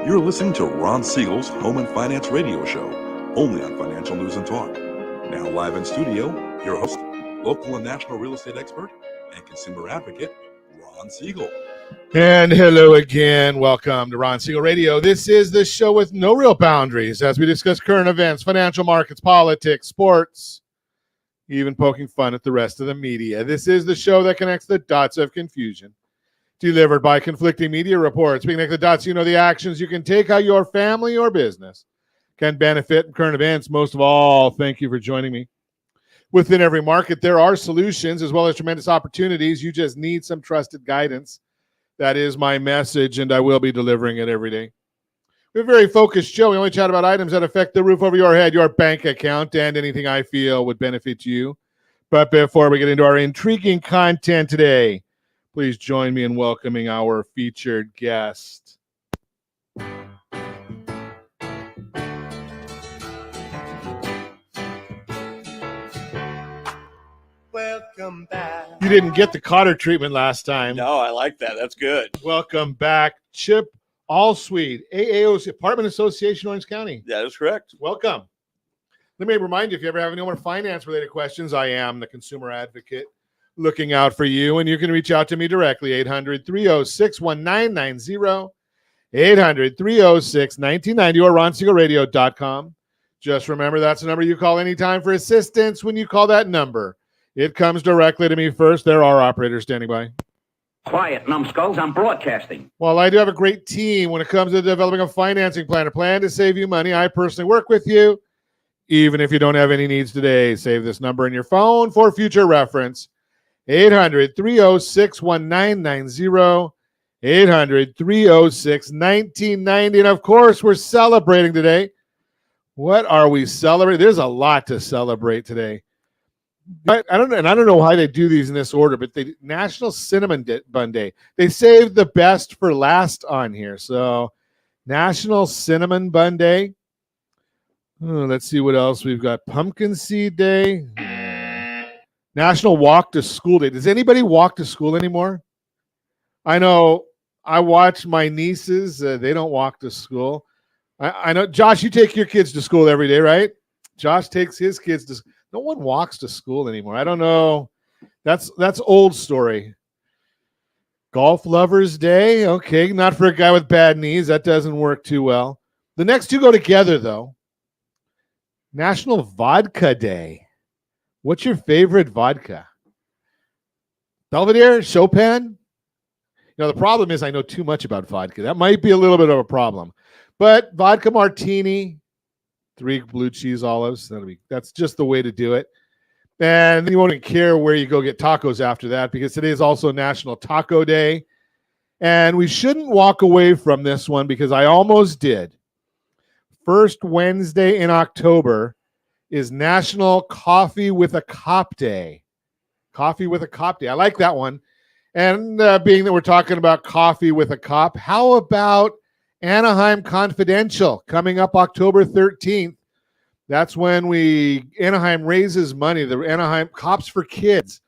You're listening to Ron Siegel's Home and Finance Radio Show, only on Financial News and Talk. Now live in studio, your host, local and national real estate expert and consumer advocate, Ron Siegel. And hello again. Welcome to Ron Siegel Radio. This is the show with no real boundaries as we discuss current events, financial markets, politics, sports, even poking fun at the rest of the media. This is the show that connects the dots of confusion, delivered by conflicting media reports. We connect the dots, you know, the actions you can take, how your family or business can benefit from current events. Most of all, thank you for joining me. Within every market, there are solutions as well as tremendous opportunities. You just need some trusted guidance. That is my message, and I will be delivering it every day. We're a very focused show. We only chat about items that affect the roof over your head, your bank account, and anything I feel would benefit you. But before we get into our intriguing content today, please join me in welcoming our featured guest. Welcome back. You didn't get the Cotter treatment last time. No, I like that. That's good. Welcome back, Chip Ahlswede, AAOC, Apartment Association, Orange County. That is correct. Welcome. Let me remind you, if you ever have any more finance-related questions, I am the consumer advocate looking out for you, and you can reach out to me directly, 800-306-1990, 800-306-1990, or ronsiegelradio.com. Just remember, that's the number you call anytime for assistance. When you call that number, it comes directly to me first. There are operators standing by. Quiet, numbskulls, I'm broadcasting. Well, I do have a great team when it comes to developing a financing plan, a plan to save you money. I personally work with you, even if you don't have any needs today. Save this number in your phone for future reference. 800-306-1990, 800-306-1990. And of course, we're celebrating today. What are we celebrating? There's a lot to celebrate today. But I don't know why they do these in this order, but the National Cinnamon Bun Day. They saved the best for last on here. So National Cinnamon Bun Day. Oh, let's see what else we've got. Pumpkin Seed Day. National Walk to School Day. Does anybody walk to school anymore? I know I watch my nieces. They don't walk to school. I know, Josh, you take your kids to school every day, right? Josh takes his kids to school. No one walks to school anymore. I don't know. That's old story. Golf Lovers Day. Okay, not for a guy with bad knees. That doesn't work too well. The next two go together, though. National Vodka Day. What's your favorite vodka? Belvedere? Chopin? You know, the problem is I know too much about vodka. That might be a little bit of a problem. But vodka martini, 3 blue cheese olives. That's just the way to do it. And then you won't care where you go get tacos after that, because today is also National Taco Day. And we shouldn't walk away from this one because I almost did. First Wednesday in October is National Coffee with a Cop Day. Coffee with a Cop Day. I like that one. And being that we're talking about coffee with a cop, how about Anaheim Confidential coming up October 13th? That's when Anaheim raises money. The Anaheim Cops for Kids.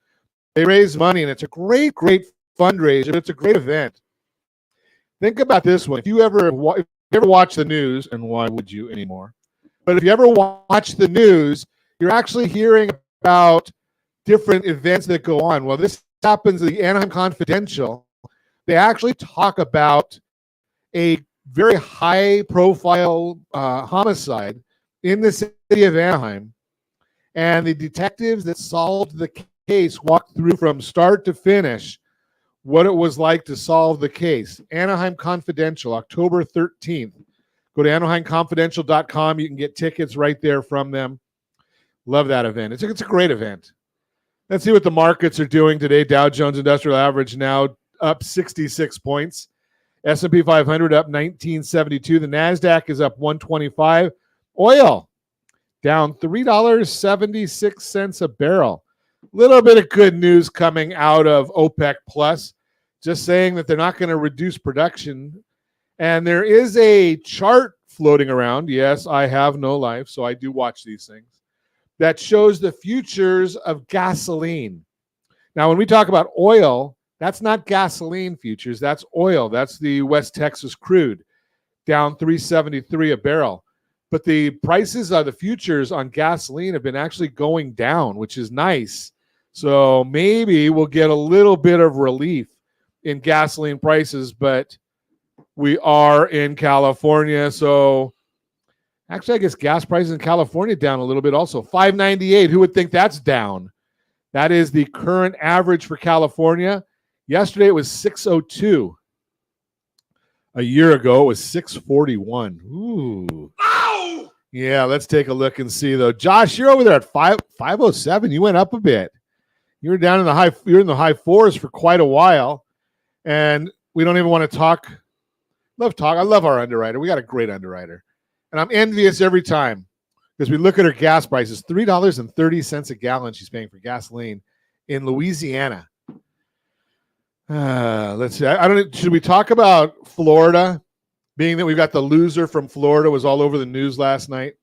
They raise money, and it's a great, great fundraiser. It's a great event. Think about this one. If you ever watch the news, and why would you anymore? But if you ever watch the news, you're actually hearing about different events that go on. Well, this happens at the Anaheim Confidential. They actually talk about a very high-profile homicide in the city of Anaheim. And the detectives that solved the case walked through from start to finish what it was like to solve the case. Anaheim Confidential, October 13th. Go to AnaheimConfidential.com. You can get tickets right there from them. Love that event. It's a great event. Let's see what the markets are doing today. Dow Jones Industrial Average now up 66 points. S&P 500 up 1972. The NASDAQ is up 125. Oil down $3.76 a barrel. Little bit of good news coming out of OPEC Plus, just saying that they're not going to reduce production. And there is a chart floating around. Yes, I have no life, so I do watch these things. That shows the futures of gasoline. Now, when we talk about oil, that's not gasoline futures. That's oil. That's the West Texas crude. down $3.73 a barrel. But the prices of the futures on gasoline have been actually going down, which is nice. So maybe we'll get a little bit of relief in gasoline prices, but we are in California. So actually, I guess gas prices in California down a little bit also. $5.98. Who would think that's down? That is the current average for California. Yesterday it was $6.02. A year ago it was $6.41. Ooh. Ow! Yeah, let's take a look and see though. Josh, you're over there at $5.07. You went up a bit. You were down in the high fours for quite a while. And we don't even want to talk. I love our underwriter. We got a great underwriter. And I'm envious every time because we look at her gas prices, $3.30 a gallon she's paying for gasoline in Louisiana. Let's see. I don't know. Should we talk about Florida, being that we've got the loser from Florida was all over the news last night?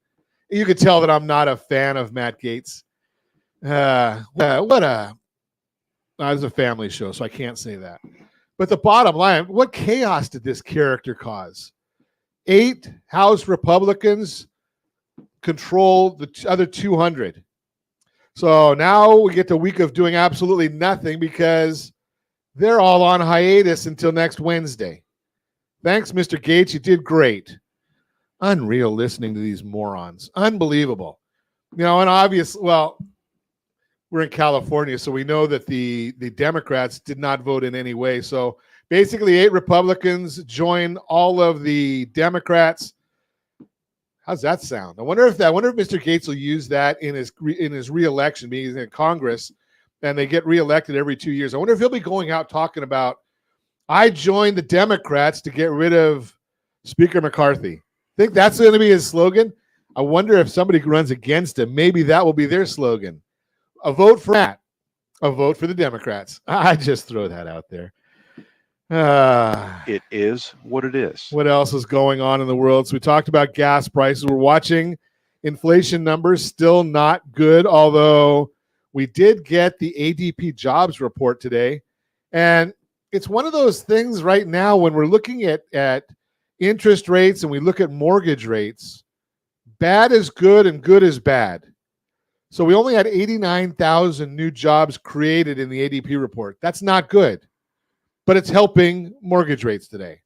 You could tell that I'm not a fan of Matt Gaetz. It's a family show, so I can't say that. But the bottom line, what chaos did this character cause? 8 House Republicans control the other 200. So now we get the week of doing absolutely nothing because they're all on hiatus until next Wednesday. Thanks, Mr. Gaetz. You did great. Unreal listening to these morons. Unbelievable. And obviously, well, we're in California, so we know that the Democrats did not vote in any way. So basically 8 Republicans join all of the Democrats. How's that sound? I wonder if Mr. Gaetz will use that in his re-election, being he's in Congress, and they get reelected every 2 years. I wonder if he'll be going out talking about, I joined the Democrats to get rid of Speaker McCarthy. Think that's going to be his slogan? I wonder if somebody runs against him, maybe that will be their slogan. A vote for Matt. A vote for the Democrats. I just throw that out there. It is what it is. What else is going on in the world? So we talked about gas prices. We're watching inflation numbers, still not good, although we did get the ADP jobs report today. And it's one of those things right now when we're looking at interest rates and we look at mortgage rates, bad is good and good is bad. So we only had 89,000 new jobs created in the ADP report. That's not good, but it's helping mortgage rates today.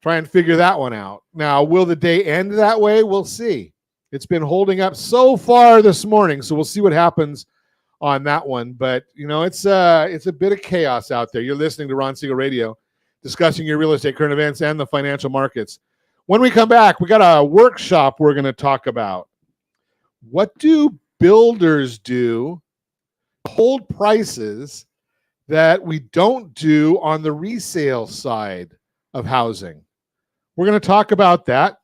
Try and figure that one out. Now, will the day end that way? We'll see. It's been holding up so far this morning, so we'll see what happens on that one. But, it's a bit of chaos out there. You're listening to Ron Siegel Radio, discussing your real estate, current events, and the financial markets. When we come back, we got a workshop we're going to talk about. What do builders do to hold prices that we don't do on the resale side of housing? We're going to talk about that.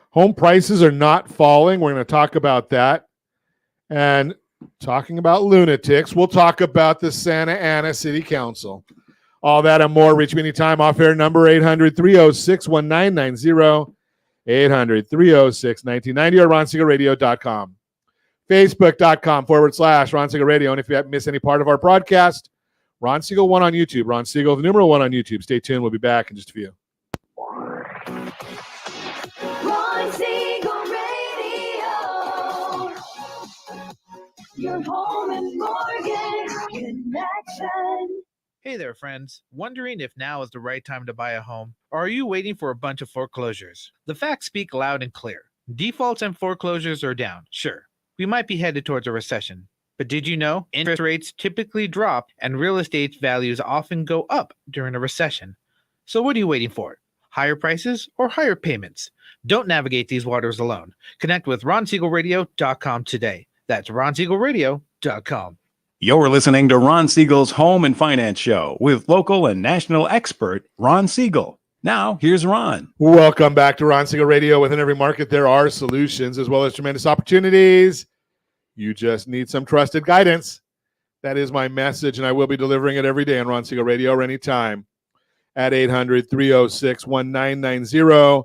Home prices are not falling. We're going to talk about that. And talking about lunatics, we'll talk about the Santa Ana City Council. All that and more. Reach me anytime. Off-air number 800-306-1990, 800-306-1990, or RonSiegelRadio.com. Facebook.com/Ron Siegel Radio. And if you miss any part of our broadcast, Ron Siegel 1 on YouTube. Ron Siegel, the numeral 1 on YouTube. Stay tuned. We'll be back in just a few. Ron Siegel Radio. Your home and mortgage connection. Hey there, friends. Wondering if now is the right time to buy a home? Or are you waiting for a bunch of foreclosures? The facts speak loud and clear. Defaults and foreclosures are down, sure. We might be headed towards a recession. But did you know interest rates typically drop and real estate values often go up during a recession? So what are you waiting for? Higher prices or higher payments? Don't navigate these waters alone. Connect with RonSiegelRadio.com today. That's RonSiegelRadio.com. You're listening to Ron Siegel's Home and Finance Show with local and national expert Ron Siegel. Now, here's Ron. Welcome back to Ron Siegel Radio. Within every market, there are solutions as well as tremendous opportunities. You just need some trusted guidance. That is my message, and I will be delivering it every day on Ron Siegel Radio or anytime at 800-306-1990,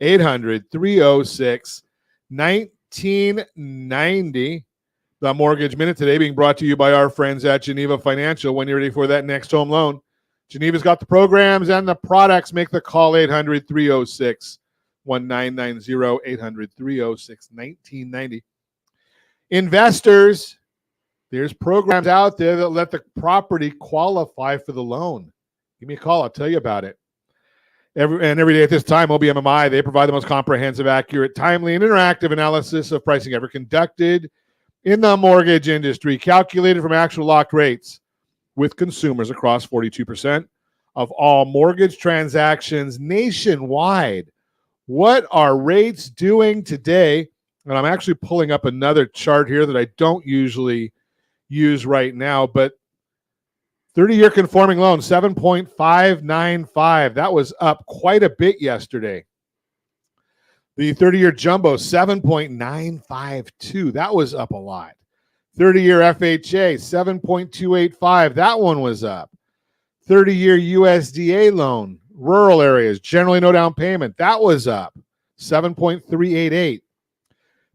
800-306-1990. The Mortgage Minute today being brought to you by our friends at Geneva Financial. When you're ready for that next home loan, Geneva's got the programs and the products. Make the call, 800-306-1990. 1-990-800-306-1990. Investors, there's programs out there that let the property qualify for the loan. Give me a call. I'll tell you about it. Every day at this time, OBMMI, they provide the most comprehensive, accurate, timely, and interactive analysis of pricing ever conducted in the mortgage industry, calculated from actual locked rates with consumers across 42% of all mortgage transactions nationwide. What are rates doing today? And I'm actually pulling up another chart here that I don't usually use right now, but 30-year conforming loan, 7.595. That was up quite a bit yesterday. The 30-year jumbo, 7.952. That was up a lot. 30-year FHA, 7.285. That one was up. 30-year USDA loan, rural areas, generally no down payment. That was up, 7.388.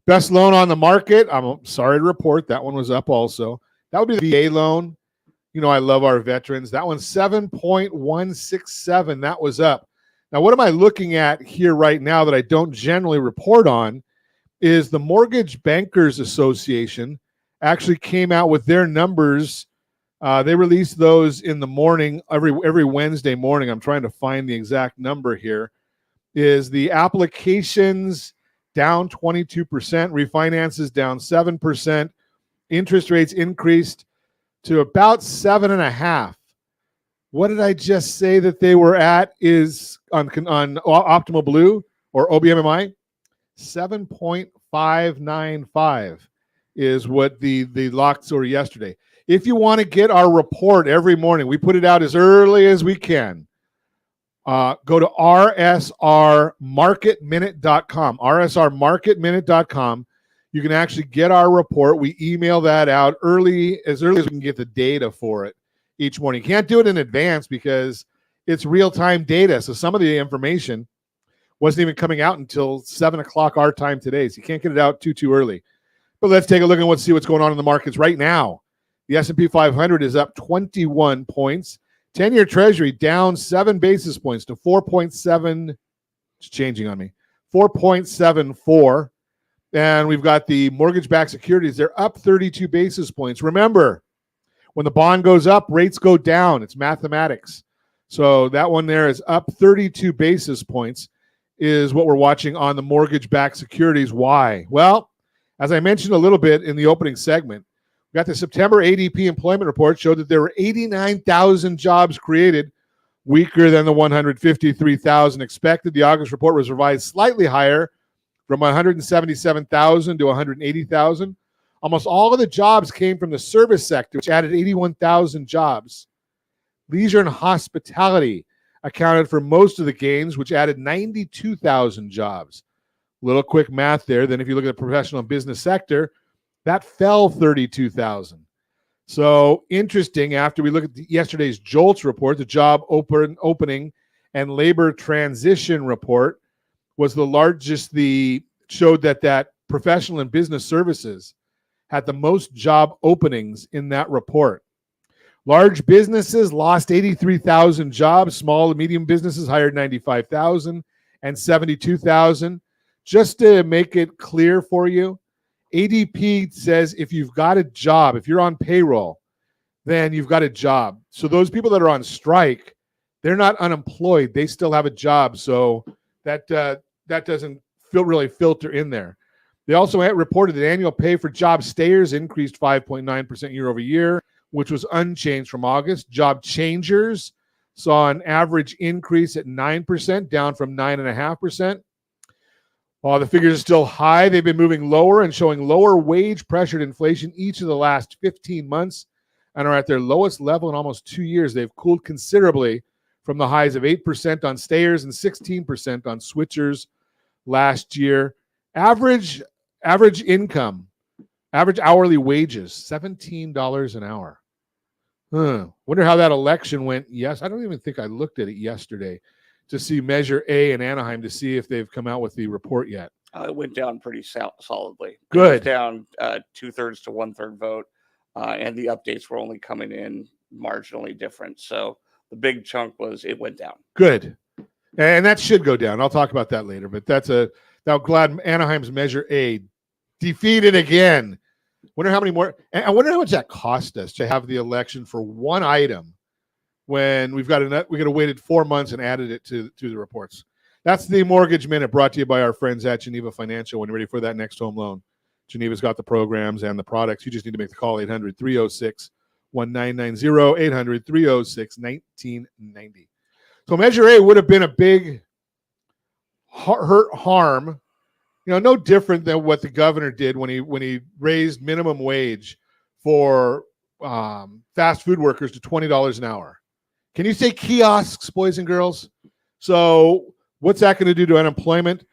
Best loan on the market, I'm sorry to report, that one was up also. That would be the VA loan. You know, I love our veterans. That one's 7.167. That was up. Now, what am I looking at here right now that I don't generally report on is the Mortgage Bankers Association actually came out with their numbers. They release those in the morning, every Wednesday morning. I'm trying to find the exact number here. Is the applications down 22%, refinances down 7%, interest rates increased to about 7.5%. What did I just say that they were at is on Optimal Blue or OBMMI? 7.595 is what the locks were yesterday. If you want to get our report every morning, we put it out as early as we can. Go to rsrmarketminute.com, rsrmarketminute.com. You can actually get our report. We email that out as early as we can get the data for it each morning. You can't do it in advance because it's real-time data. So some of the information wasn't even coming out until 7 o'clock our time today. So you can't get it out too early. But let's take a look and see what's going on in the markets right now. The S&P 500 is up 21 points. 10-year Treasury down 7 basis points to 4.7. It's changing on me. 4.74. And we've got the mortgage-backed securities. They're up 32 basis points. Remember, when the bond goes up, rates go down. It's mathematics. So that one there is up 32 basis points is what we're watching on the mortgage-backed securities. Why? Well, as I mentioned a little bit in the opening segment, we got the September ADP employment report showed that there were 89,000 jobs created, weaker than the 153,000 expected. The August report was revised slightly higher from 177,000 to 180,000. Almost all of the jobs came from the service sector, which added 81,000 jobs. Leisure and hospitality accounted for most of the gains, which added 92,000 jobs. Little quick math there. Then if you look at the professional and business sector, that fell 32,000. So interesting, after we look at yesterday's JOLTS report, the job opening and labor transition report was the largest, showed that professional and business services had the most job openings in that report. Large businesses lost 83,000 jobs. Small and medium businesses hired 95,000 and 72,000. Just to make it clear for you, ADP says if you've got a job, if you're on payroll, then you've got a job. So those people that are on strike, they're not unemployed. They still have a job. So that doesn't really filter in there. They also reported that annual pay for job stayers increased 5.9% year over year, which was unchanged from August. Job changers saw an average increase at 9%, down from 9.5%. While the figures are still high, they've been moving lower and showing lower wage-pressured inflation each of the last 15 months and are at their lowest level in almost 2 years. They've cooled considerably from the highs of 8% on stayers and 16% on switchers last year. Average income, average hourly wages, $17 an hour. Wonder how that election went. Yes, I don't even think I looked at it yesterday to see Measure A in Anaheim to see if they've come out with the report yet. It went down pretty solidly. Good. It was down 2/3 to 1/3 vote, and the updates were only coming in marginally different. So the big chunk was it went down. Good. And that should go down. I'll talk about that later. But now glad Anaheim's Measure A defeated again. Wonder how many more. And I wonder how much that cost us to have the election for one item when we could have waited 4 months and added it to the reports. That's the Mortgage Minute, brought to you by our friends at Geneva Financial. When you're ready for that next home loan, Geneva's got the programs and the products. You just need to make the call, 800-306-1990, 800-306-1990. So Measure A would have been a big harm, no different than what the governor did when he raised minimum wage for fast food workers to $20 an hour. Can you say kiosks, boys and girls? So what's that going to do to unemployment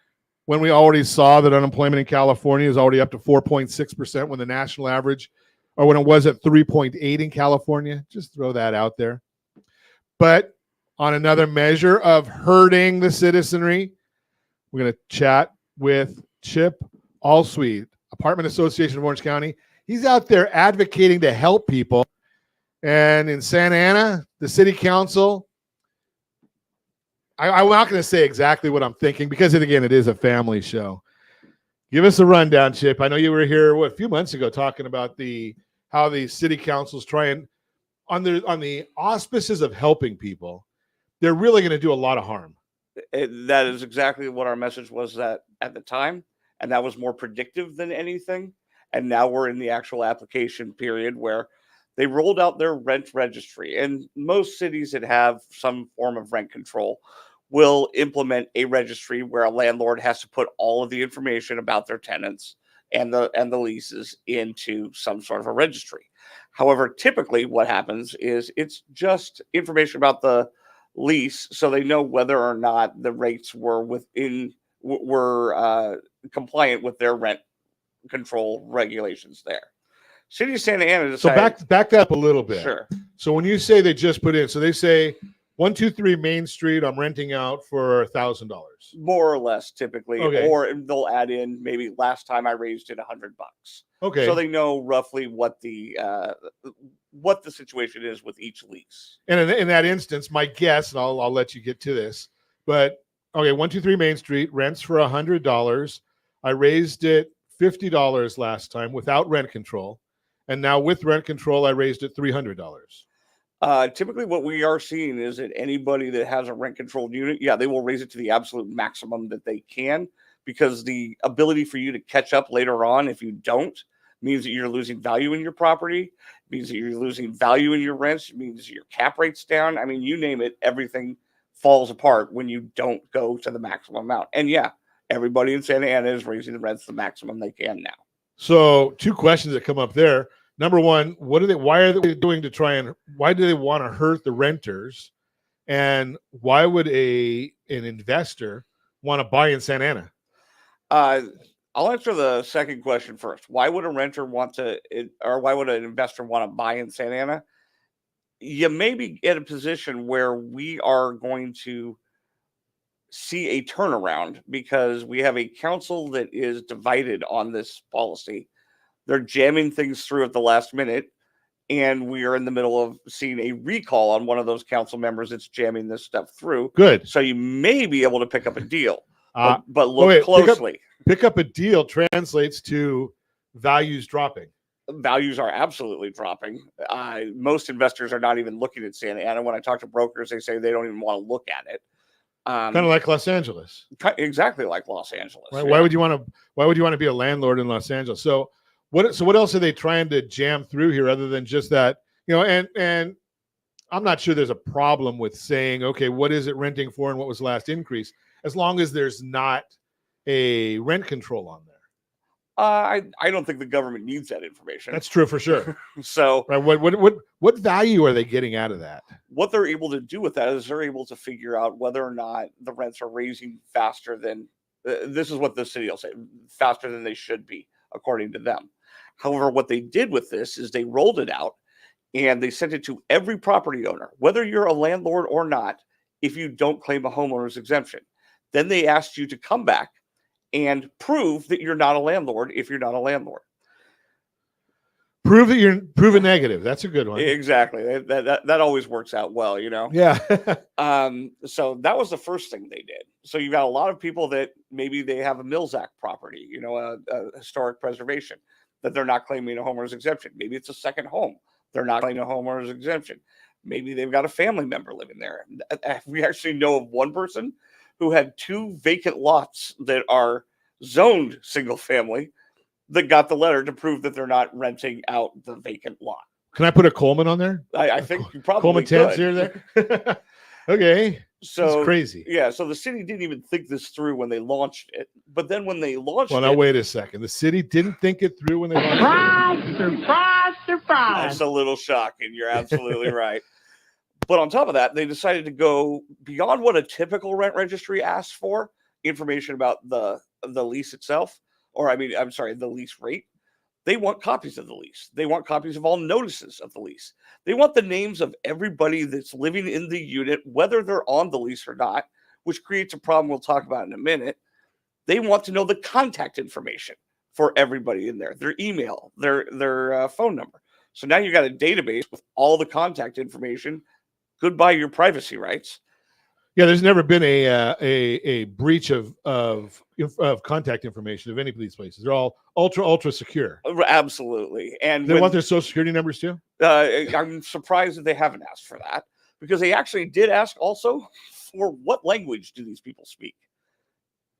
when we already saw that unemployment in California is already up to 4.6% when the national average, or when it was at 3.8 in California? Just throw that out there. But on another measure of hurting the citizenry, we're going to chat with Chip Ahlswede, Apartment Association of Orange County. He's out there advocating to help people. And in Santa Ana, the city council, I'm not going to say exactly what I'm thinking because, again, it is a family show. Give us a rundown, Chip. I know you were here a few months ago talking about how the city council's trying on the auspices of helping people. They're really going to do a lot of harm. That is exactly what our message was at the time, and that was more predictive than anything. And now we're in the actual application period where they rolled out their rent registry, and most cities that have some form of rent control will implement a registry where a landlord has to put all of the information about their tenants and the leases into some sort of a registry. However, typically what happens is it's just information about the lease, so they know whether or not the rates were compliant with their rent control regulations there. City of Santa Ana decided. So back that up a little bit. Sure. So when you say they just put in, so they say 123 Main Street, I'm renting out for $1,000. More or less, typically. Okay. Or they'll add in, maybe last time I raised it $100. Okay. So they know roughly what the situation is with each lease. And in that instance, my guess, and I'll let you get to this, but okay, 123 Main Street, rents for $100. I raised it $50 last time without rent control. And now with rent control, I raised it $300. Typically what we are seeing is that anybody that has a rent controlled unit, they will raise it to the absolute maximum that they can, because the ability for you to catch up later on, if you don't, means that you're losing value in your property, means that you're losing value in your rents, means your cap rate's down. I mean, you name it, everything falls apart when you don't go to the maximum amount. And everybody in Santa Ana is raising the rents the maximum they can now. So 2 questions that come up there. Number one, why do they want to hurt the renters? And why would an investor want to buy in Santa Ana? I'll answer the second question first. Why would a renter why would an investor want to buy in Santa Ana? You may be in a position where we are going to see a turnaround because we have a council that is divided on this policy. They're jamming things through at the last minute, and we are in the middle of seeing a recall on one of those council members that's jamming this stuff through. Good. So you may be able to pick up a deal, but look closely. Pick up a deal translates to values dropping. Values are absolutely dropping. Most investors are not even looking at Santa Ana. When I talk to brokers, they say they don't even want to look at it. Kind of like Los Angeles. Exactly like Los Angeles. Right? Why would you want to be a landlord in Los Angeles? So what else are they trying to jam through here other than just that? And I'm not sure there's a problem with saying, okay, what is it renting for and what was the last increase, as long as there's not a rent control on there. I don't think the government needs that information. That's true for sure. So right, what value are they getting out of that? What they're able to do with that is they're able to figure out whether or not the rents are raising faster than this is what the city will say, faster than they should be, according to them. However, what they did with this is they rolled it out and they sent it to every property owner, whether you're a landlord or not, if you don't claim a homeowner's exemption. Then they asked you to come back and prove that you're not a landlord if you're not a landlord. Prove that you're proven negative. That's a good one. Exactly. That always works out well, Yeah. So that was the first thing they did. So you got a lot of people that maybe they have a Mills Act property, a historic preservation, that they're not claiming a homeowner's exemption. Maybe it's a second home. They're not claiming a homeowner's exemption. Maybe they've got a family member living there. We actually know of one person who had 2 vacant lots that are zoned single family that got the letter to prove that they're not renting out the vacant lot. Can I put a Coleman on there? I think you probably Coleman could. Temps here there. Okay. So it's crazy. Yeah, so the city didn't even think this through when they launched it. But then when they launched Well, now wait a second. The city didn't think it through when they launched it. Surprise. That's a little shocking. You're absolutely right. But on top of that, they decided to go beyond what a typical rent registry asks for, information about the lease itself, the lease rate. They want copies of the lease. They want copies of all notices of the lease. They want the names of everybody that's living in the unit, whether they're on the lease or not, which creates a problem we'll talk about in a minute. They want to know the contact information for everybody in there, their email, their phone number. So now you got a database with all the contact information. Goodbye your privacy rights. Yeah, there's never been a breach of contact information of any of these places. They're all ultra secure. Absolutely. And They want their social security numbers too? I'm surprised that they haven't asked for that, because they actually did ask also for what language do these people speak,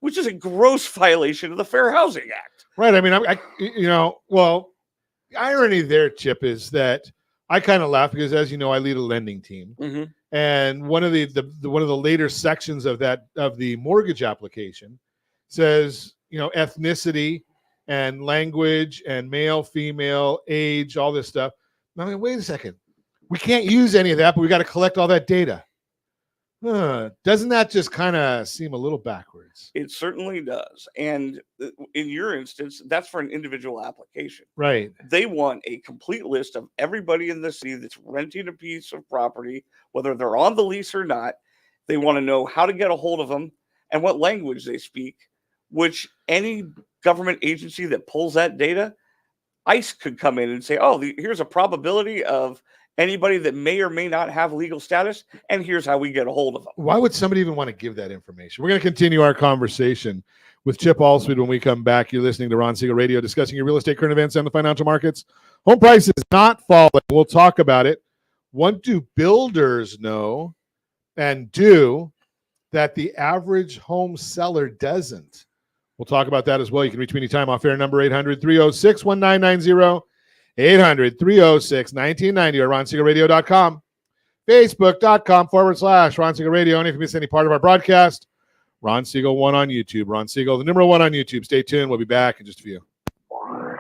which is a gross violation of the Fair Housing Act. Right. I mean, the irony there, Chip, is that I kind of laugh because, as you know, I lead a lending team. Mm-hmm. And one of the later sections of the mortgage application says, ethnicity and language and male, female, age, all this stuff. I mean, wait a second. We can't use any of that, but we got to collect all that data. Doesn't that just kind of seem a little backwards? It certainly does. And in your instance, that's for an individual application. Right. They want a complete list of everybody in the city that's renting a piece of property, whether they're on the lease or not. They want to know how to get a hold of them and what language they speak, which any government agency that pulls that data, ICE could come in and say, here's a probability of anybody that may or may not have legal status, and here's how we get a hold of them. Why would somebody even want to give that information? We're going to continue our conversation with Chip Ahlswede when we come back. You're listening to Ron Siegel Radio, discussing your real estate, current events, and the financial markets. Home prices not falling. We'll talk about it. What do builders know and do that the average home seller doesn't? We'll talk about that as well. You can reach me anytime off air, number 800-306-1990. 800-306-1990 or RonSiegelRadio.com, Facebook.com/Ron Siegel Radio. And if you miss any part of our broadcast, Ron Siegel 1 on YouTube. Ron Siegel, the number 1 on YouTube. Stay tuned. We'll be back in just a few. Ron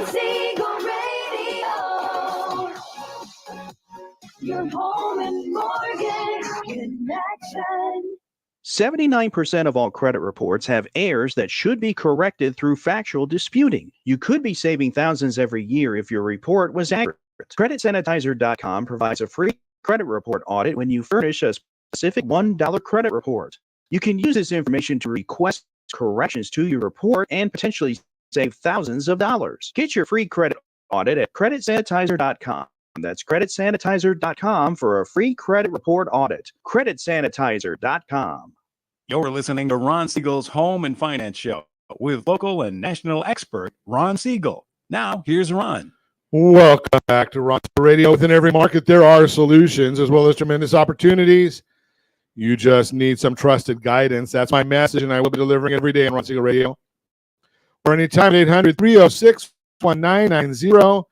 Siegel Radio. Your home and mortgage connection. 79% of all credit reports have errors that should be corrected through factual disputing. You could be saving thousands every year if your report was accurate. CreditSanitizer.com provides a free credit report audit when you furnish a specific $1 credit report. You can use this information to request corrections to your report and potentially save thousands of dollars. Get your free credit audit at CreditSanitizer.com. That's CreditSanitizer.com for a free credit report audit. CreditSanitizer.com. You're listening to Ron Siegel's Home and Finance Show with local and national expert Ron Siegel. Now, here's Ron. Welcome back to Ron Siegel Radio. Within every market, there are solutions as well as tremendous opportunities. You just need some trusted guidance. That's my message, and I will be delivering every day on Ron Siegel Radio. Or anytime at 800-306-1990.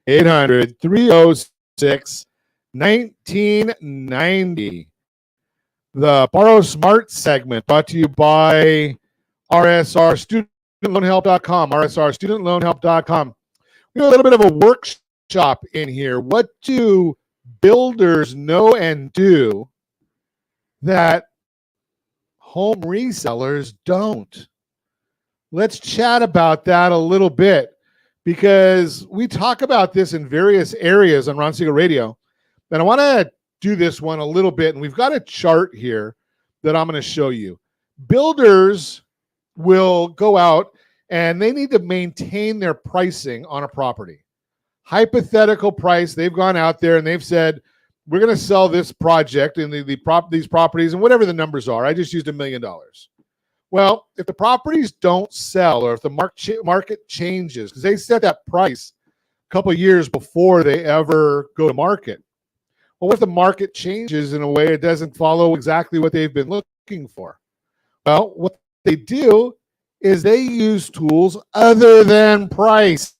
800-306-1990. The Borrow Smart segment brought to you by RSRStudentLoanHelp.com. RSRStudentLoanHelp.com. We have a little bit of a workshop in here. What do builders know and do that home resellers don't? Let's chat about that a little bit, because we talk about this in various areas on Ron Siegel Radio. And I want to do this one a little bit. And we've got a chart here that I'm going to show you. Builders will go out and they need to maintain their pricing on a property. Hypothetical price, they've gone out there and they've said, we're going to sell this project in these properties and whatever the numbers are. I just used $1 million. Well, if the properties don't sell or if the market changes, because they set that price a couple of years before they ever go to market. Well, what if the market changes in a way it doesn't follow exactly what they've been looking for? Well, what they do is they use tools other than price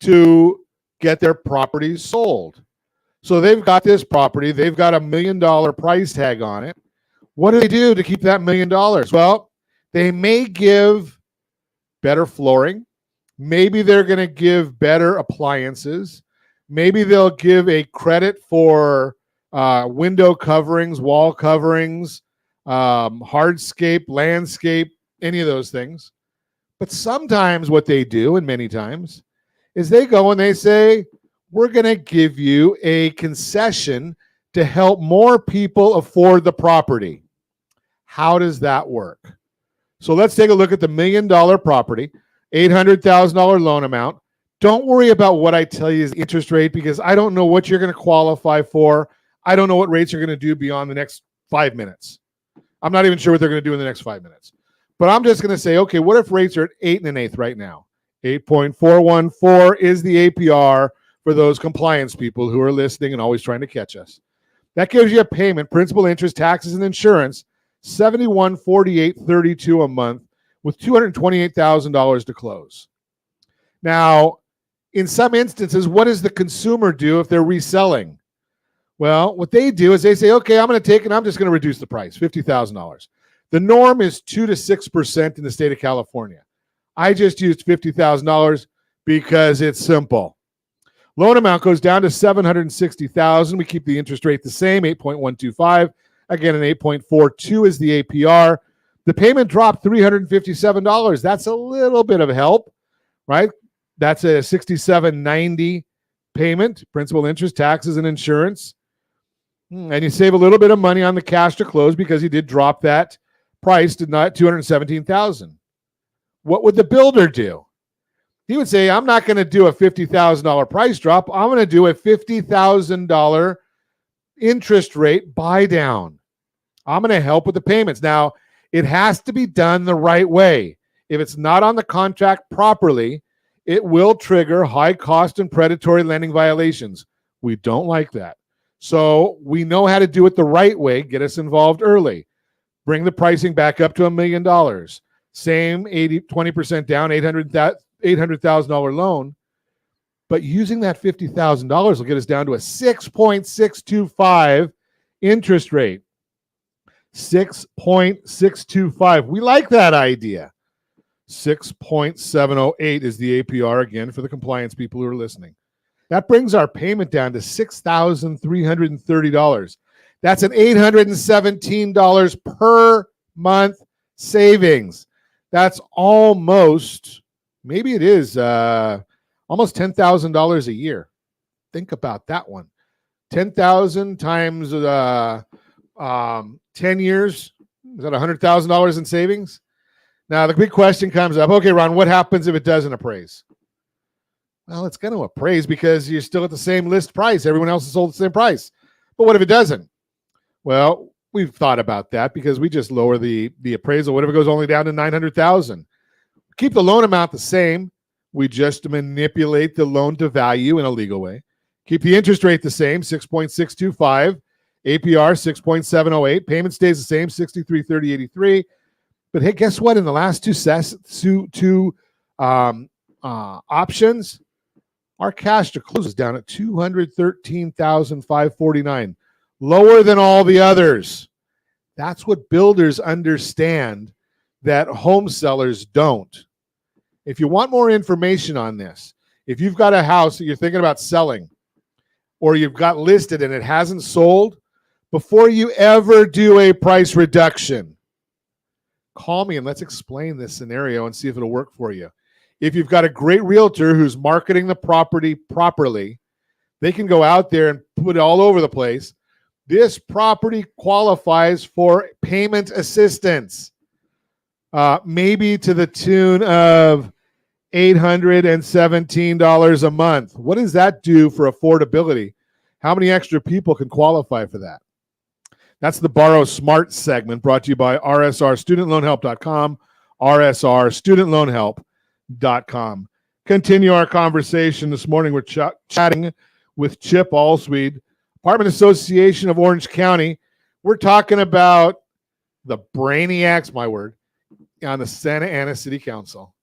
to get their properties sold. So they've got this property, they've got $1 million price tag on it. What do they do to keep that $1 million? Well, they may give better flooring. Maybe they're going to give better appliances. Maybe they'll give a credit for window coverings, wall coverings, hardscape, landscape, any of those things. But sometimes what they do, and many times, is they go and they say, we're going to give you a concession to help more people afford the property. How does that work? So let's take a look at the $1 million property, $800,000 loan amount. Don't worry about what I tell you is the interest rate, because I don't know what you're going to qualify for. I don't know what rates are going to do beyond the next 5 minutes. I'm not even sure what they're going to do in the next 5 minutes. But I'm just going to say, okay, what if rates are at 8 1/8 right now? 8.414 is the APR for those compliance people who are listening and always trying to catch us. That gives you a payment, principal, interest, taxes, and insurance, $71.48.32 a month with $228,000 to close. Now, in some instances, what does the consumer do if they're reselling? Well, what they do is they say, okay, I'm going to take it, I'm just going to reduce the price, $50,000. The norm is 2 to 6% in the state of California. I just used $50,000 because it's simple. Loan amount goes down to $760,000. We keep the interest rate the same, 8.125. Again, an 8.42 is the APR. The payment dropped $357. That's a little bit of help, right? That's a $67.90 payment, principal, interest, taxes, and insurance. And you save a little bit of money on the cash to close because you did drop that price to not $217,000. What would the builder do? He would say, I'm not going to do a $50,000 price drop. I'm going to do a $50,000 interest rate buy down. I'm going to help with the payments. Now, it has to be done the right way. If it's not on the contract properly, it will trigger high cost and predatory lending violations. We don't like that. So we know how to do it the right way. Get us involved early. Bring the pricing back up to $1 million. Same 20% down, $800,000 loan. But using that $50,000 will get us down to a 6.625 interest rate. 6.625. We like that idea. 6.708 is the APR, again, for the compliance people who are listening. That brings our payment down to $6,330. That's an $817 per month savings. That's almost, maybe it is almost $10,000 a year. Think about that one. 10,000 times 10 years, is that $100,000 in savings? Now, the big question comes up, okay, Ron, what happens if it doesn't appraise? Well, it's going to appraise because you're still at the same list price. Everyone else is sold at the same price. But what if it doesn't? Well, we've thought about that because we just lower the appraisal. What if it goes only down to $900,000? Keep the loan amount the same. We just manipulate the loan to value in a legal way. Keep the interest rate the same, 6.625. APR, 6.708. Payment stays the same, $63.30.83. But hey, guess what? In the last two options, our cash to close is down at $213,549, lower than all the others. That's what builders understand that home sellers don't. If you want more information on this, if you've got a house that you're thinking about selling or you've got listed and it hasn't sold, before you ever do a price reduction, call me and let's explain this scenario and see if it'll work for you. If you've got a great realtor who's marketing the property properly, they can go out there and put it all over the place. This property qualifies for payment assistance. maybe to the tune of $817 a month. What does that do for affordability? How many extra people can qualify for that? That's the Borrow Smart segment brought to you by rsrstudentloanhelp.com, rsrstudentloanhelp.com. Continue our conversation this morning. We're chatting with Chip Ahlswede, Apartment Association of Orange County. We're talking about the brainiacs, my word, on the Santa Ana City Council.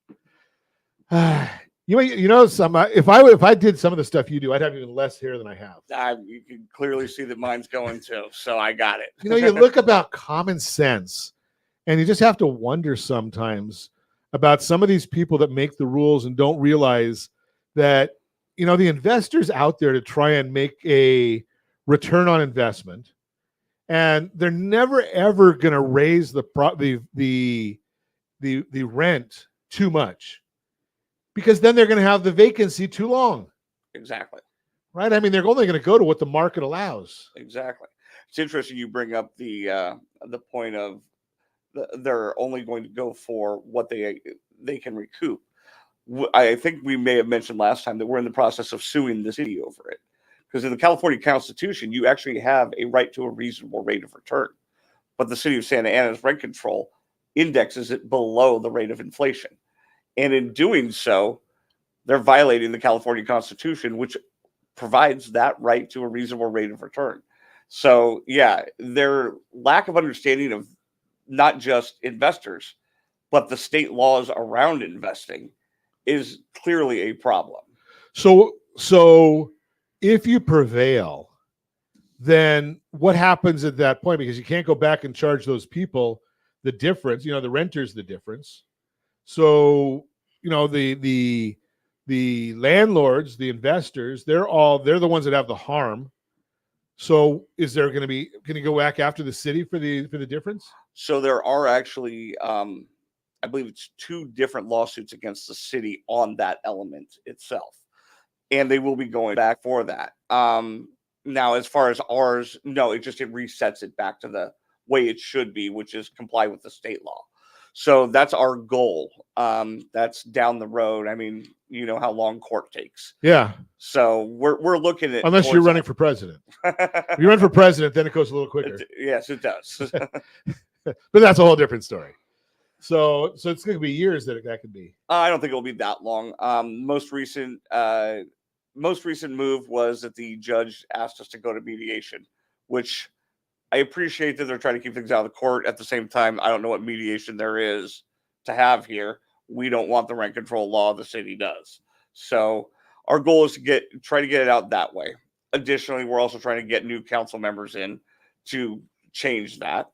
You know, if I did some of the stuff you do, I'd have even less hair than I have. You can clearly see that mine's going too, so I got it. You know, you look about common sense, and you just have to wonder sometimes about some of these people that make the rules and don't realize that, you know, the investors out there to try and make a return on investment, and they're never ever going to raise the rent too much, because then they're going to have the vacancy too long. Exactly. Right? I mean, they're only going to go to what the market allows. Exactly. It's interesting you bring up the point of they're only going to go for what they can recoup. I think we may have mentioned last time that we're in the process of suing the city over it, because in the California Constitution, you actually have a right to a reasonable rate of return, but the city of Santa Ana's rent control indexes it below the rate of inflation. And in doing so, they're violating the California Constitution, which provides that right to a reasonable rate of return. So, yeah, their lack of understanding of not just investors, but the state laws around investing is clearly a problem. So if you prevail, then what happens at that point? Because you can't go back and charge those people the difference, you know, the renters the difference. So, you know, the landlords, the investors, they're the ones that have the harm. So is there going to go back after the city for the difference? So there are actually, I believe it's 2 different lawsuits against the city on that element itself, and they will be going back for that. Now, as far as ours, no, it resets it back to the way it should be, which is comply with the state law. So that's our goal. That's down the road. I mean, you know how long court takes. Yeah. So we're looking at, unless you're running for president. If you run for president, then it goes a little quicker. Yes, it does. But that's a whole different story. So it's going to be years that could be. I don't think it'll be that long. Most recent move was that the judge asked us to go to mediation, which I appreciate that they're trying to keep things out of the court. At the same time, I don't know what mediation there is to have here. We don't want the rent control law. The city does. So our goal is to try to get it out that way. Additionally, we're also trying to get new council members in to change that.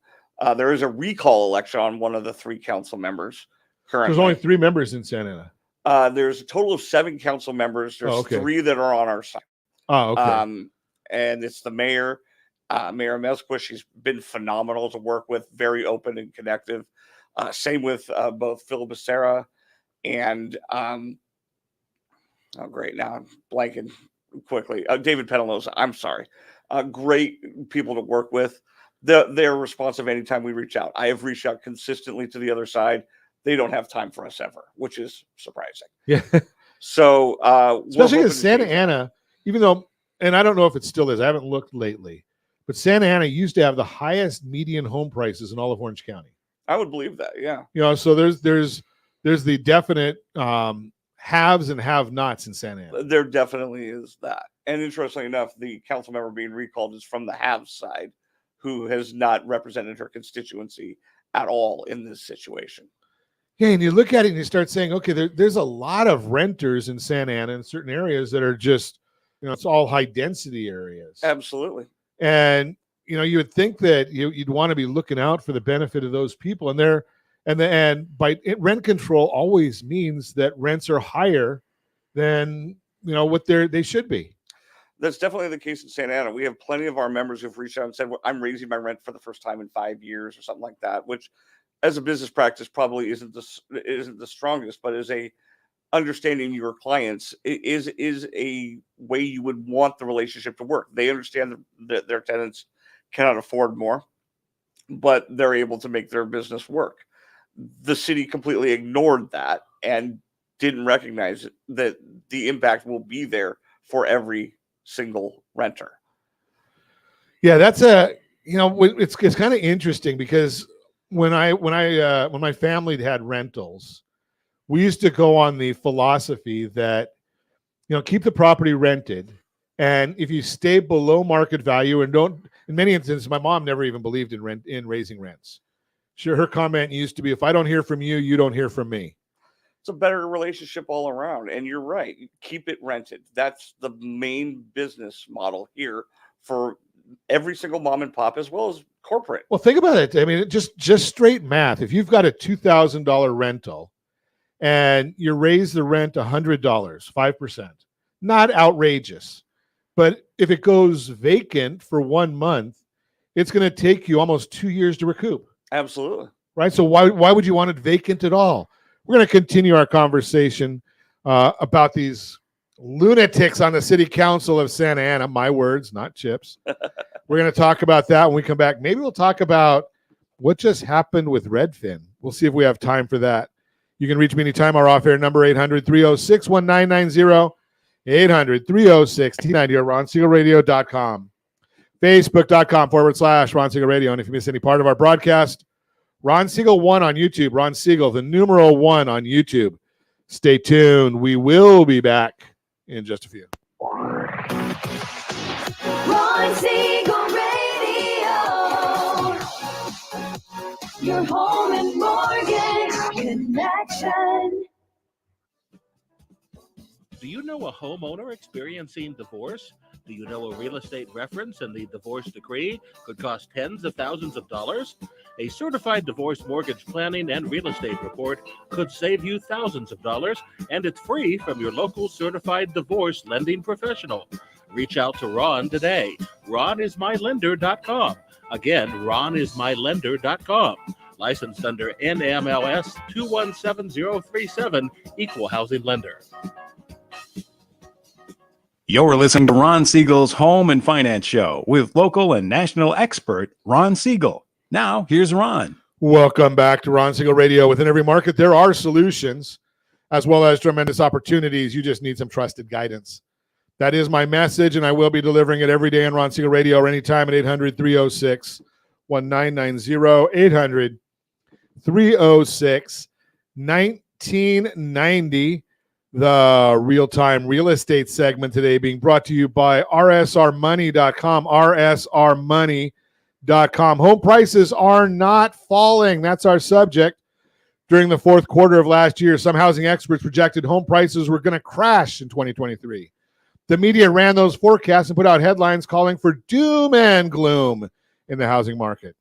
There is a recall election on one of the 3 council members currently. There's only 3 members in Santa Ana. There's a total of 7 council members. There's 3 that are on our side. Oh, okay. And it's the mayor, Mayor Mesquith. She's been phenomenal to work with, very open and connective. Same with both Phil Becerra and great, now I'm blanking quickly. David Penaloza. I'm sorry. Great people to work with. They're responsive anytime we reach out. I have reached out consistently to the other side. They don't have time for us ever, which is surprising. Yeah. So especially because Santa Ana, even though, and I don't know if it still is, I haven't looked lately, but Santa Ana used to have the highest median home prices in all of Orange County. I would believe that, yeah. You know, so there's the definite haves and have-nots in Santa Ana. There definitely is that. And interestingly enough, the council member being recalled is from the have side, who has not represented her constituency at all in this situation. Yeah, and you look at it and you start saying, okay, there's a lot of renters in Santa Ana in certain areas that are just, you know, it's all high density areas. Absolutely. And, you know, you would think that you'd want to be looking out for the benefit of those people. And by rent control always means that rents are higher than, you know, what they should be. That's definitely the case in Santa Ana. We have plenty of our members who've reached out and said, well, I'm raising my rent for the first time in 5 years or something like that, which as a business practice probably isn't the strongest, but as a understanding your clients is a way you would want the relationship to work. They understand that their tenants cannot afford more, but they're able to make their business work. the city completely ignored that and didn't recognize that the impact will be there for every single renter. Yeah, that's it's kind of interesting because when my family had rentals, we used to go on the philosophy that, keep the property rented. And if you stay below market value and don't, in many instances, my mom never even believed in raising rents. Sure, her comment used to be, if I don't hear from you, you don't hear from me. It's a better relationship all around. And you're right. Keep it rented. That's the main business model here for every single mom and pop as well as corporate. Well, think about it. I mean, just straight math. If you've got a $2,000 rental and you raise the rent $100, 5%, not outrageous. But if it goes vacant for 1 month, it's going to take you almost 2 years to recoup. Absolutely. Right? So why would you want it vacant at all? We're going to continue our conversation about these lunatics on the City Council of Santa Ana. My words, not Chip's. We're going to talk about that when we come back. Maybe we'll talk about what just happened with Redfin. We'll see if we have time for that. You can reach me anytime. Our off-air number, 800-306-1990, 800-306-T90, or RonSiegelRadio.com. Facebook.com/Ron Siegel Radio. And if you miss any part of our broadcast, Ron Siegel 1 on YouTube. Ron Siegel, the numeral 1 on YouTube. Stay tuned. We will be back in just a few. Ron Siegel Radio. Your home and mortgage connection. Do you know a homeowner experiencing divorce? Do you know a real estate reference and the divorce decree could cost tens of thousands of dollars? A certified divorce mortgage planning and real estate report could save you thousands of dollars, and it's free from your local certified divorce lending professional. Reach out to Ron today. RonIsMyLender.com. Again, RonIsMyLender.com. Licensed under NMLS 217037, Equal Housing Lender. You're listening to Ron Siegel's Home and Finance Show with local and national expert Ron Siegel. Now, here's Ron. Welcome back to Ron Siegel Radio. Within every market, there are solutions as well as tremendous opportunities. You just need some trusted guidance. That is my message, and I will be delivering it every day on Ron Siegel Radio or anytime at 800-306-1990, 800-306-1990. The real-time real estate segment today being brought to you by rsrmoney.com, rsrmoney.com. Home prices are not falling. That's our subject. During the fourth quarter of last year, some housing experts projected home prices were going to crash in 2023. The media ran those forecasts and put out headlines calling for doom and gloom in the housing market.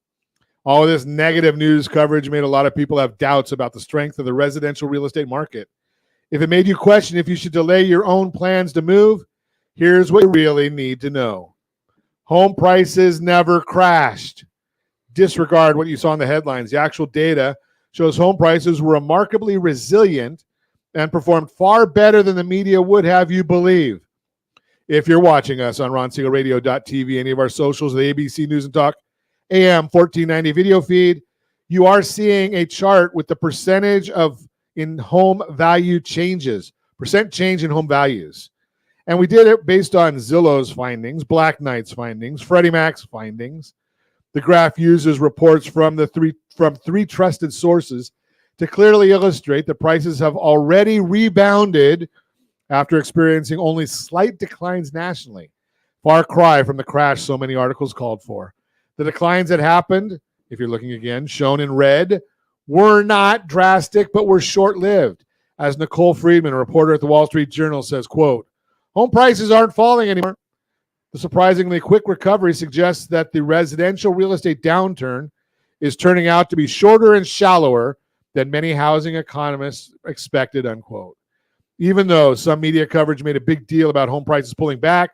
All of this negative news coverage made a lot of people have doubts about the strength of the residential real estate market. If it made you question if you should delay your own plans to move, here's what you really need to know. Home prices never crashed. Disregard what you saw in the headlines. The actual data shows home prices were remarkably resilient and performed far better than the media would have you believe. If you're watching us on RonSiegelRadio.tv, any of our socials, the ABC News and Talk AM 1490 video feed, you are seeing a chart with the percentage of in home value changes, percent change in home values. And we did it based on Zillow's findings, Black Knight's findings, Freddie Mac's findings. The graph uses reports from three trusted sources to clearly illustrate that prices have already rebounded after experiencing only slight declines nationally. Far cry from the crash so many articles called for. The declines that happened, if you're looking again, shown in red, were not drastic, but were short-lived. As Nicole Friedman, a reporter at the Wall Street Journal, says, quote, home prices aren't falling anymore. The surprisingly quick recovery suggests that the residential real estate downturn is turning out to be shorter and shallower than many housing economists expected, unquote. Even though some media coverage made a big deal about home prices pulling back,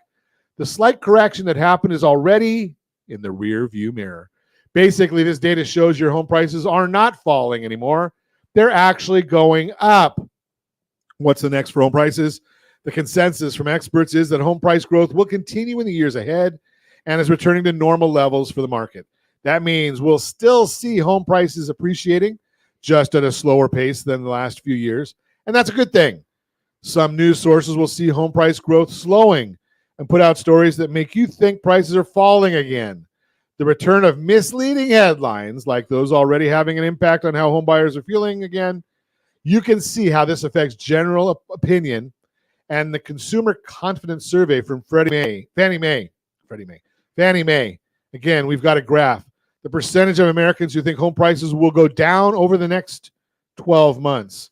the slight correction that happened is already in the rear view mirror. Basically, this data shows your home prices are not falling anymore. They're actually going up. What's the next for home prices? The consensus from experts is that home price growth will continue in the years ahead and is returning to normal levels for the market. That means we'll still see home prices appreciating, just at a slower pace than the last few years. And that's a good thing. Some news sources will see home price growth slowing and put out stories that make you think prices are falling again. The return of misleading headlines, like those already having an impact on how home buyers are feeling again, you can see how this affects general opinion. And the Consumer Confidence Survey from Fannie Mae. Again, we've got a graph. The percentage of Americans who think home prices will go down over the next 12 months.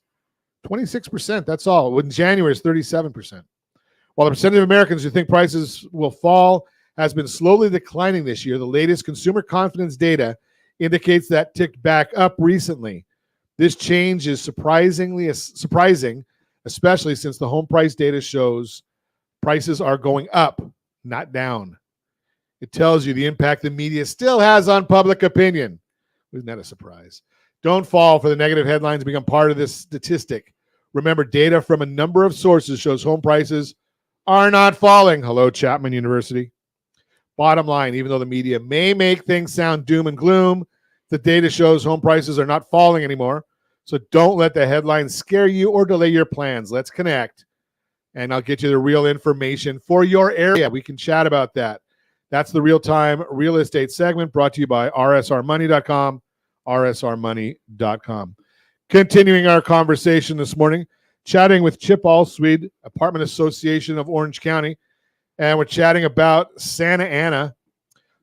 26%, that's all. In January, it's 37%. While the percentage of Americans who think prices will fall has been slowly declining this year, the latest consumer confidence data indicates that ticked back up recently. This change is surprising, especially since the home price data shows prices are going up, not down. It tells you the impact the media still has on public opinion. Isn't that a surprise? Don't fall for the negative headlines and become part of this statistic. Remember, data from a number of sources shows home prices are not falling. Hello, Chapman University. Bottom line, even though the media may make things sound doom and gloom, the data shows home prices are not falling anymore. So don't let the headlines scare you or delay your plans. Let's connect, and I'll get you the real information for your area. We can chat about that. That's the real-time real estate segment brought to you by rsrmoney.com, rsrmoney.com. Continuing our conversation this morning, chatting with Chip Ahlswede, Apartment Association of Orange County, and we're chatting about Santa Ana.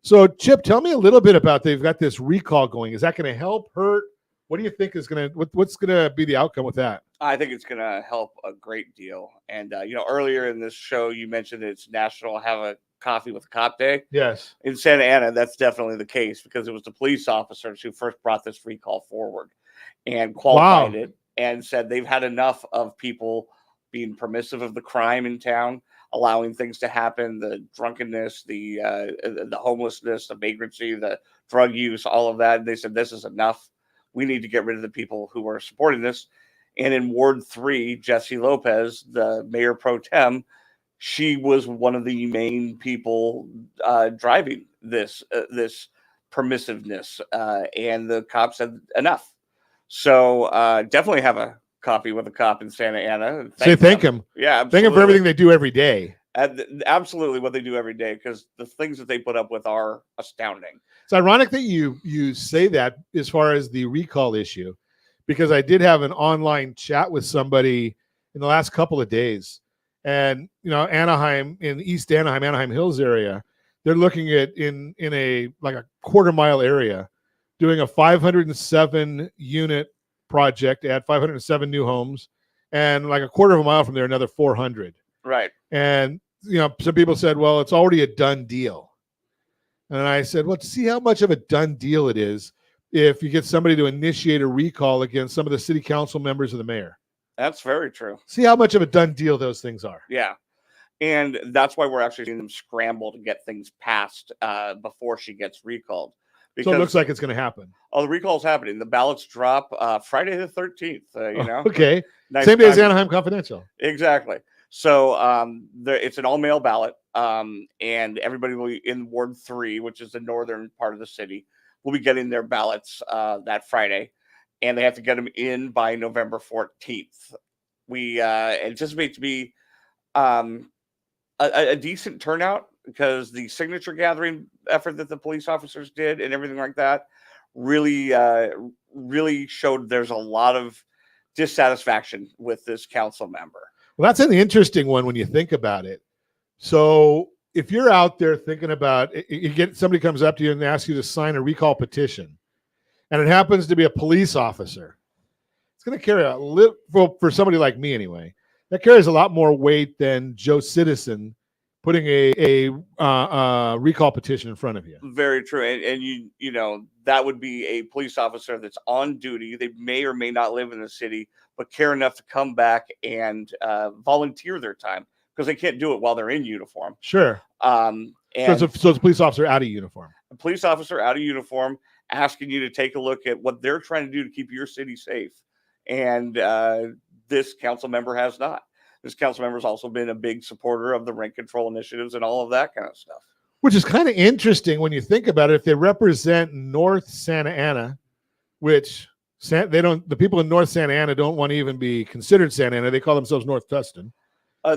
So, Chip, tell me a little bit about they've got this recall going. Is that going to help, hurt? What do you think is going to what's going to be the outcome with that? I think it's going to help a great deal. And earlier in this show, you mentioned it's National Have a Coffee with a Cop Day. Yes. In Santa Ana, that's definitely the case because it was the police officers who first brought this recall forward and qualified it and said they've had enough of people being permissive of the crime in town, allowing things to happen, the drunkenness, the homelessness, the vagrancy, the drug use, all of that. And they said, this is enough. We need to get rid of the people who are supporting this. And in Ward 3, Jessie Lopez, the mayor pro tem, she was one of the main people driving this permissiveness. And the cop said, enough. So definitely have a coffee with a cop in Santa Ana. Thank him. Yeah, absolutely. Thank him for everything they do every day. Absolutely what they do every day, because the things that they put up with are astounding. It's ironic that you say that as far as the recall issue, because I did have an online chat with somebody in the last couple of days. And, Anaheim, in East Anaheim, Anaheim Hills area, they're looking at in a quarter-mile area, doing a 507 unit project, add 507 new homes, and like a quarter of a mile from there, another 400. Right. And, some people said, well, it's already a done deal. And I said, well, see how much of a done deal it is if you get somebody to initiate a recall against some of the city council members or the mayor. That's very true. See how much of a done deal those things are. Yeah. And that's why we're actually seeing them scramble to get things passed before she gets recalled. So it looks like it's going to happen. Oh, the recall's happening. The ballots drop Friday the 13th, Okay. Nice Same day as Anaheim Confidential. Exactly. So it's an all-mail ballot, and everybody will be in Ward 3, which is the northern part of the city, will be getting their ballots that Friday, and they have to get them in by November 14th. We anticipate to be a decent turnout because the signature gathering effort that the police officers did and everything like that really showed there's a lot of dissatisfaction with this council member. Well, that's an interesting one when you think about it. So if you're out there thinking about it, somebody comes up to you and asks you to sign a recall petition, and it happens to be a police officer, it's going to carry a little, for somebody like me anyway, that carries a lot more weight than Joe Citizen putting a recall petition in front of you. Very true. And you that would be a police officer that's on duty. They may or may not live in the city, but care enough to come back and volunteer their time because they can't do it while they're in uniform. Sure. And so it's a police officer out of uniform. A police officer out of uniform asking you to take a look at what they're trying to do to keep your city safe. And this council member has not. This council member has also been a big supporter of the rent control initiatives and all of that kind of stuff. Which is kind of interesting when you think about it. If they represent North Santa Ana, which The people in North Santa Ana don't want to even be considered Santa Ana. They call themselves North Tustin.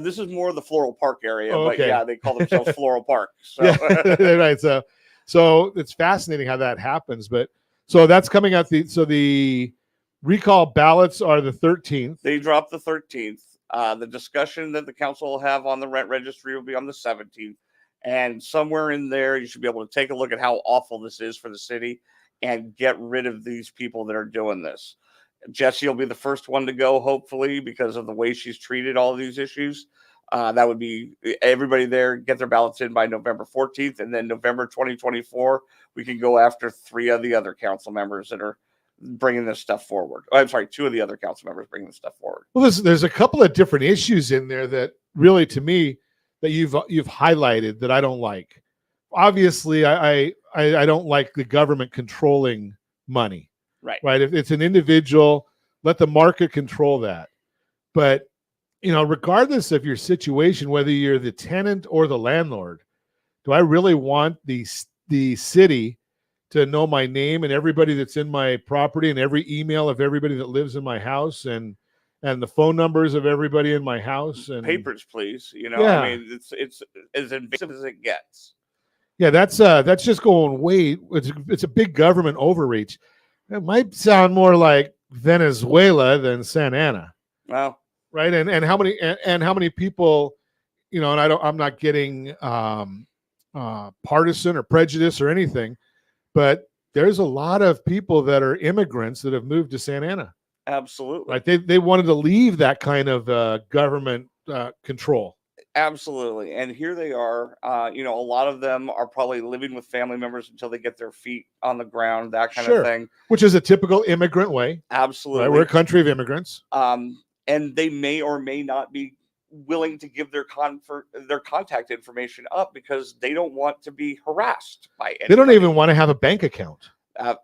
This is more the Floral Park area, but Okay. yeah, they call themselves Floral Park. So. Yeah, right. So it's fascinating how that happens. But so that's coming out. The recall ballots are the 13th. They drop the 13th. The discussion that the council will have on the rent registry will be on the 17th. And somewhere in there, you should be able to take a look at how awful this is for the city and get rid of these people that are doing this. Jessie will be the first one to go, hopefully, because of the way she's treated all of these issues. That would be everybody there, get their ballots in by November 14th. And then November 2024, we can go after 3 of the other council members that are bringing this stuff forward. Oh, I'm sorry, 2 of the other council members bringing this stuff forward. Well, there's a couple of different issues in there that really, to me, that you've highlighted that I don't like. Obviously, I don't like the government controlling money. Right. If it's an individual, let the market control that. But regardless of your situation, whether you're the tenant or the landlord, do I really want the city to know my name and everybody that's in my property and every email of everybody that lives in my house and the phone numbers of everybody in my house and papers, please? Yeah. I mean, it's as invasive as it gets. Yeah, that's just going way. It's a big government overreach. It might sound more like Venezuela than Santa Ana. Well, right, and how many people, and I'm not getting partisan or prejudice or anything, but there's a lot of people that are immigrants that have moved to Santa Ana. Absolutely. Right, they wanted to leave that kind of government control. Absolutely. And here they are. A lot of them are probably living with family members until they get their feet on the ground, that kind of thing. Which is a typical immigrant way. Absolutely. Right? We're a country of immigrants. And they may or may not be willing to give their contact information up because they don't want to be harassed by anybody. They don't even want to have a bank account.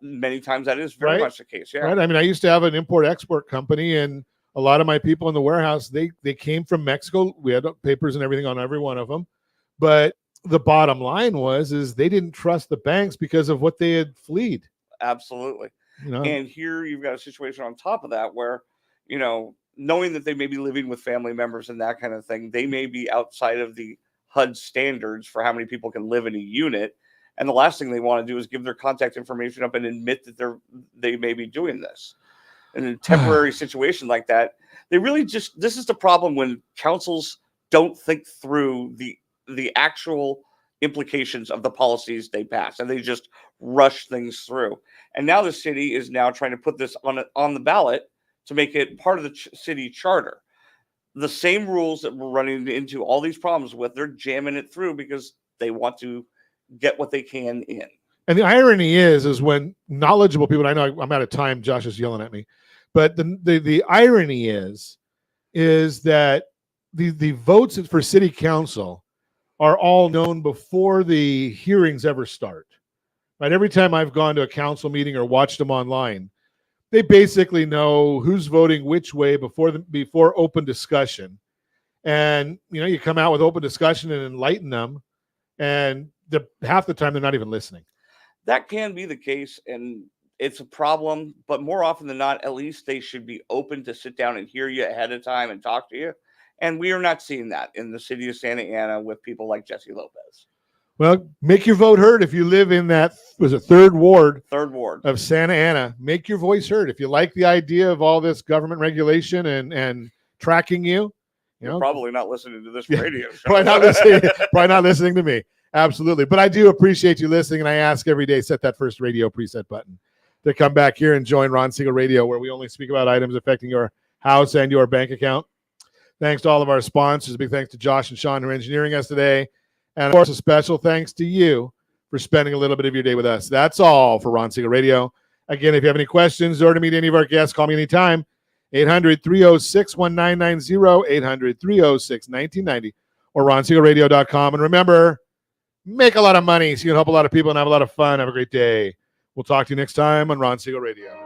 Many times that is very much the case. Yeah. Right. I mean, I used to have an import-export company, and a lot of my people in the warehouse, they came from Mexico. We had papers and everything on every one of them. But the bottom line is they didn't trust the banks because of what they had fled. Absolutely. And here you've got a situation on top of that where, knowing that they may be living with family members and that kind of thing, they may be outside of the HUD standards for how many people can live in a unit. And the last thing they want to do is give their contact information up and admit that they may be doing this. In a temporary situation like that, they really this is the problem when councils don't think through the actual implications of the policies they pass, and they just rush things through. And now the city is now trying to put this on the ballot to make it part of the city charter. The same rules that we're running into all these problems with, they're jamming it through because they want to get what they can in. And the irony is when knowledgeable people, I know I'm out of time, Josh is yelling at me, but the irony is that the votes for city council are all known before the hearings ever start. Right? Every time I've gone to a council meeting or watched them online, they basically know who's voting which way before open discussion. And you come out with open discussion and enlighten them, and half the time they're not even listening. That can be the case, and it's a problem, but more often than not, at least they should be open to sit down and hear you ahead of time and talk to you. And we are not seeing that in the city of Santa Ana with people like Jessie Lopez. Well, make your vote heard if you live in that third ward of Santa Ana. Make your voice heard. If you like the idea of all this government regulation and tracking you're probably not listening to this radio show. Probably not listening to me. Absolutely. But I do appreciate you listening, and I ask every day, set that first radio preset button to come back here and join Ron Siegel Radio, where we only speak about items affecting your house and your bank account. Thanks to all of our sponsors. A big thanks to Josh and Sean who are engineering us today. And, of course, a special thanks to you for spending a little bit of your day with us. That's all for Ron Siegel Radio. Again, if you have any questions or to meet any of our guests, call me anytime. 800-306-1990, 800-306-1990, or ronsiegelradio.com. And remember, make a lot of money so you can help a lot of people and have a lot of fun. Have a great day. We'll talk to you next time on Ron Siegel Radio.